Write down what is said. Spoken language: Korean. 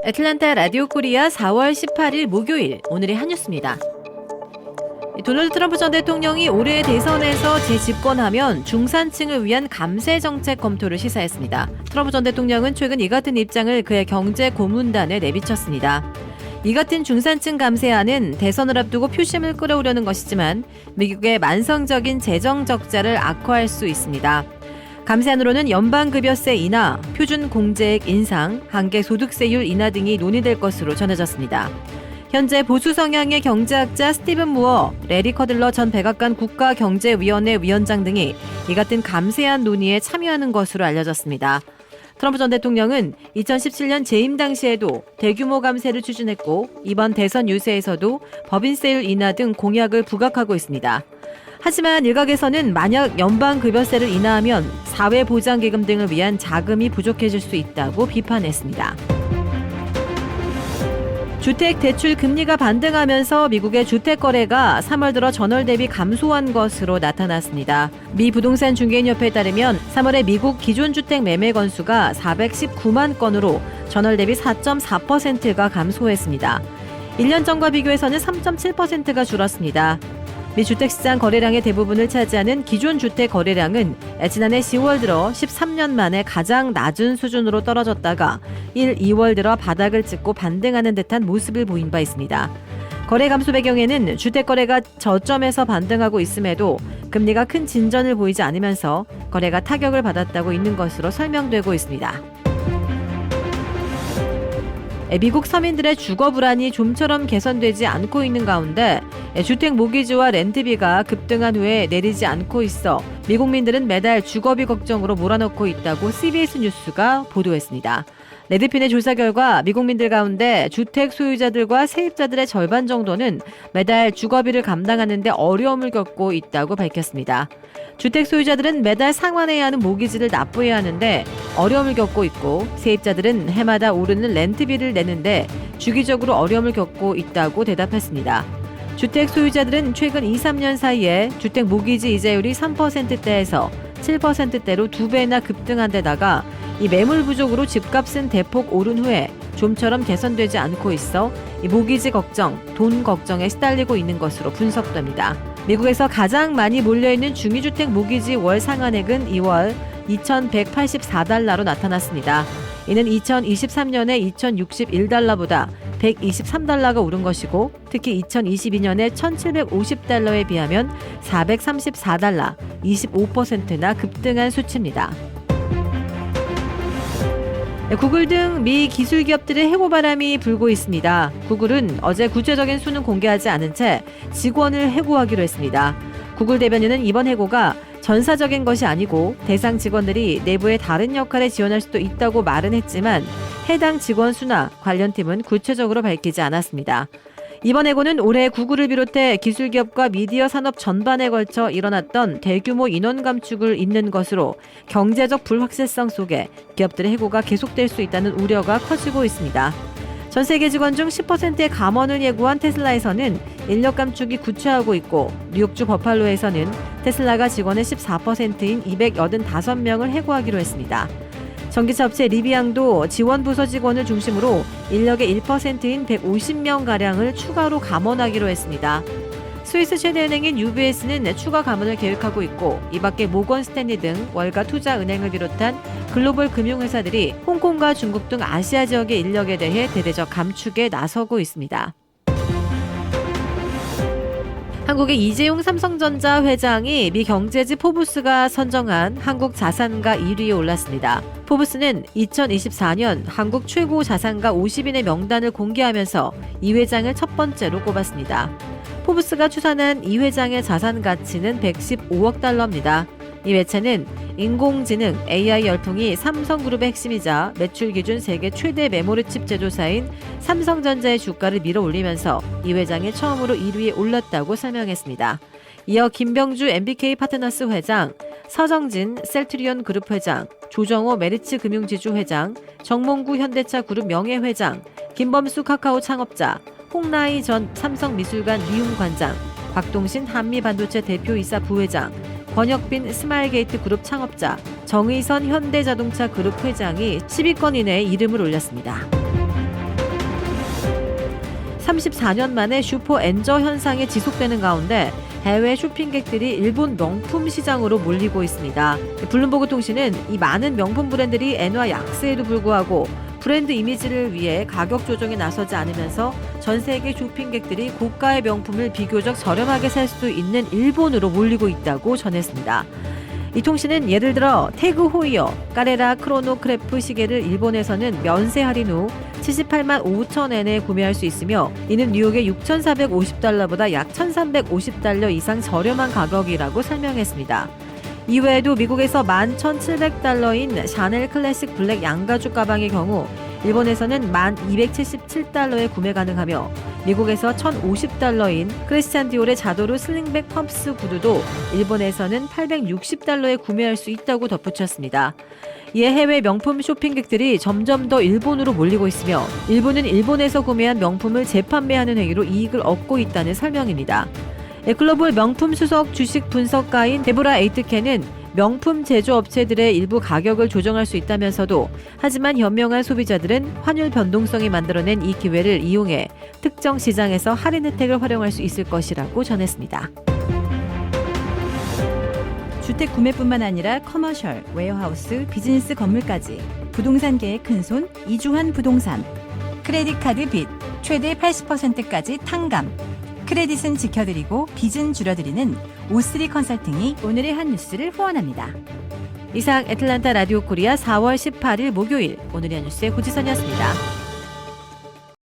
애틀랜타 라디오 코리아 4월 18일 목요일 오늘의 한 뉴스입니다. 도널드 트럼프 전 대통령이 올해 대선에서 재집권하면 중산층을 위한 감세 정책 검토를 시사했습니다. 트럼프 전 대통령은 최근 이 같은 입장을 그의 경제 고문단에 내비쳤습니다. 이 같은 중산층 감세안은 대선을 앞두고 표심을 끌어오려는 것이지만 미국의 만성적인 재정 적자를 악화할 수 있습니다. 감세안으로는 연방급여세 인하, 표준공제액 인상, 한계소득세율 인하 등이 논의될 것으로 전해졌습니다. 현재 보수 성향의 경제학자 스티븐 무어, 레리 커들러 전 백악관 국가경제위원회 위원장 등이 이 같은 감세안 논의에 참여하는 것으로 알려졌습니다. 트럼프 전 대통령은 2017년 재임 당시에도 대규모 감세를 추진했고 이번 대선 유세에서도 법인세율 인하 등 공약을 부각하고 있습니다. 하지만 일각에서는 만약 연방급여세를 인하하면 사회보장기금 등을 위한 자금이 부족해질 수 있다고 비판했습니다. 주택 대출 금리가 반등하면서 미국의 주택 거래가 3월 들어 전월 대비 감소한 것으로 나타났습니다. 미 부동산 중개인협회에 따르면 3월에 미국 기존 주택 매매 건수가 419만 건으로 전월 대비 4.4%가 감소했습니다. 1년 전과 비교해서는 3.7%가 줄었습니다. 미 주택시장 거래량의 대부분을 차지하는 기존 주택 거래량은 지난해 10월 들어 13년 만에 가장 낮은 수준으로 떨어졌다가 2월 들어 바닥을 찍고 반등하는 듯한 모습을 보인 바 있습니다. 거래 감소 배경에는 주택 거래가 저점에서 반등하고 있음에도 금리가 큰 진전을 보이지 않으면서 거래가 타격을 받았다고 있는 것으로 설명되고 있습니다. 미국 서민들의 주거 불안이 좀처럼 개선되지 않고 있는 가운데 주택 모기지와 렌트비가 급등한 후에 내리지 않고 있어 미국민들은 매달 주거비 걱정으로 몰아넣고 있다고 CBS 뉴스가 보도했습니다. 레드핀의 조사 결과 미국민들 가운데 주택 소유자들과 세입자들의 절반 정도는 매달 주거비를 감당하는 데 어려움을 겪고 있다고 밝혔습니다. 주택 소유자들은 매달 상환해야 하는 모기지를 납부해야 하는데 어려움을 겪고 있고 세입자들은 해마다 오르는 렌트비를 내는데 주기적으로 어려움을 겪고 있다고 대답했습니다. 주택 소유자들은 최근 2-3년 사이에 주택 모기지 이자율이 3%대에서 7%대로 2배나 급등한 데다가 이 매물 부족으로 집값은 대폭 오른 후에 좀처럼 개선되지 않고 있어 이 모기지 걱정, 돈 걱정에 시달리고 있는 것으로 분석됩니다. 미국에서 가장 많이 몰려있는 중위주택 모기지 월 상한액은 2월 2,184달러로 나타났습니다. 이는 2023년에 2,061달러보다 123달러가 오른 것이고 특히 2022년에 1,750달러에 비하면 434달러, 25%나 급등한 수치입니다. 구글 등 미 기술 기업들의 해고 바람이 불고 있습니다. 구글은 어제 구체적인 수는 공개하지 않은 채 직원을 해고하기로 했습니다. 구글 대변인은 이번 해고가 전사적인 것이 아니고 대상 직원들이 내부의 다른 역할에 지원할 수도 있다고 말은 했지만 해당 직원 수나 관련 팀은 구체적으로 밝히지 않았습니다. 이번 해고는 올해 구글을 비롯해 기술기업과 미디어 산업 전반에 걸쳐 일어났던 대규모 인원 감축을 잇는 것으로 경제적 불확실성 속에 기업들의 해고가 계속될 수 있다는 우려가 커지고 있습니다. 전 세계 직원 중 10%의 감원을 예고한 테슬라에서는 인력 감축이 구체화하고 있고 뉴욕주 버팔로에서는 테슬라가 직원의 14%인 285명을 해고하기로 했습니다. 전기차 업체 리비앙도 지원 부서 직원을 중심으로 인력의 1%인 150명가량을 추가로 감원하기로 했습니다. 스위스 최대 은행인 UBS는 추가 감원을 계획하고 있고 이 밖에 모건 스탠리 등 월가 투자은행을 비롯한 글로벌 금융회사들이 홍콩과 중국 등 아시아 지역의 인력에 대해 대대적 감축에 나서고 있습니다. 한국의 이재용 삼성전자 회장이 미 경제지 포브스가 선정한 한국 자산가 1위에 올랐습니다. 포브스는 2024년 한국 최고 자산가 50인의 명단을 공개하면서 이 회장을 첫 번째로 꼽았습니다. 포브스가 추산한 이 회장의 자산 가치는 115억 달러입니다. 이 매체는 인공지능 AI 열풍이 삼성그룹의 핵심이자 매출 기준 세계 최대 메모리칩 제조사인 삼성전자의 주가를 밀어올리면서 이 회장이 처음으로 1위에 올랐다고 설명했습니다. 이어 김병주 MBK 파트너스 회장, 서정진 셀트리온 그룹 회장, 조정호 메리츠 금융지주 회장, 정몽구 현대차 그룹 명예회장, 김범수 카카오 창업자, 홍나희 전 삼성미술관 미움관장, 박동신 한미반도체 대표이사 부회장, 권혁빈 스마일게이트 그룹 창업자, 정의선 현대자동차 그룹 회장이 10위권 이내에 이름을 올렸습니다. 34년 만에 슈퍼 엔저 현상이 지속되는 가운데 해외 쇼핑객들이 일본 명품 시장으로 몰리고 있습니다. 블룸버그 통신은 이 많은 명품 브랜드들이 엔화 약세에도 불구하고 브랜드 이미지를 위해 가격 조정에 나서지 않으면서 전 세계 쇼핑객들이 고가의 명품을 비교적 저렴하게 살 수도 있는 일본으로 몰리고 있다고 전했습니다. 이 통신은 예를 들어 태그 호이어, 까레라 크로노크래프 시계를 일본에서는 면세 할인 후 78만 5천 엔에 구매할 수 있으며 이는 뉴욕의 6,450달러보다 약 1,350달러 이상 저렴한 가격이라고 설명했습니다. 이외에도 미국에서 11,700달러인 샤넬 클래식 블랙 양가죽 가방의 경우 일본에서는 1,277달러에 구매 가능하며 미국에서 1,050달러인 크리스찬 디올의 자도르 슬링백 펌스 구두도 일본에서는 860달러에 구매할 수 있다고 덧붙였습니다. 이에 해외 명품 쇼핑객들이 점점 더 일본으로 몰리고 있으며 일본은 일본에서 구매한 명품을 재판매하는 행위로 이익을 얻고 있다는 설명입니다. 글로벌 명품 수석 주식 분석가인 데보라 에이트켄은 명품 제조업체들의 일부 가격을 조정할 수 있다면서도 하지만 현명한 소비자들은 환율 변동성이 만들어낸 이 기회를 이용해 특정 시장에서 할인 혜택을 활용할 수 있을 것이라고 전했습니다. 주택 구매뿐만 아니라 커머셜, 웨어하우스, 비즈니스 건물까지 부동산계의 큰손 이주환 부동산. 크레딧 카드 빚 최대 80%까지 탕감. 크레딧은 지켜드리고 빚은 줄여드리는 O3 컨설팅이 오늘의 한 뉴스를 후원합니다. 이상 애틀란타 라디오 코리아 4월 18일 목요일 오늘의 한 뉴스의 고지선이었습니다.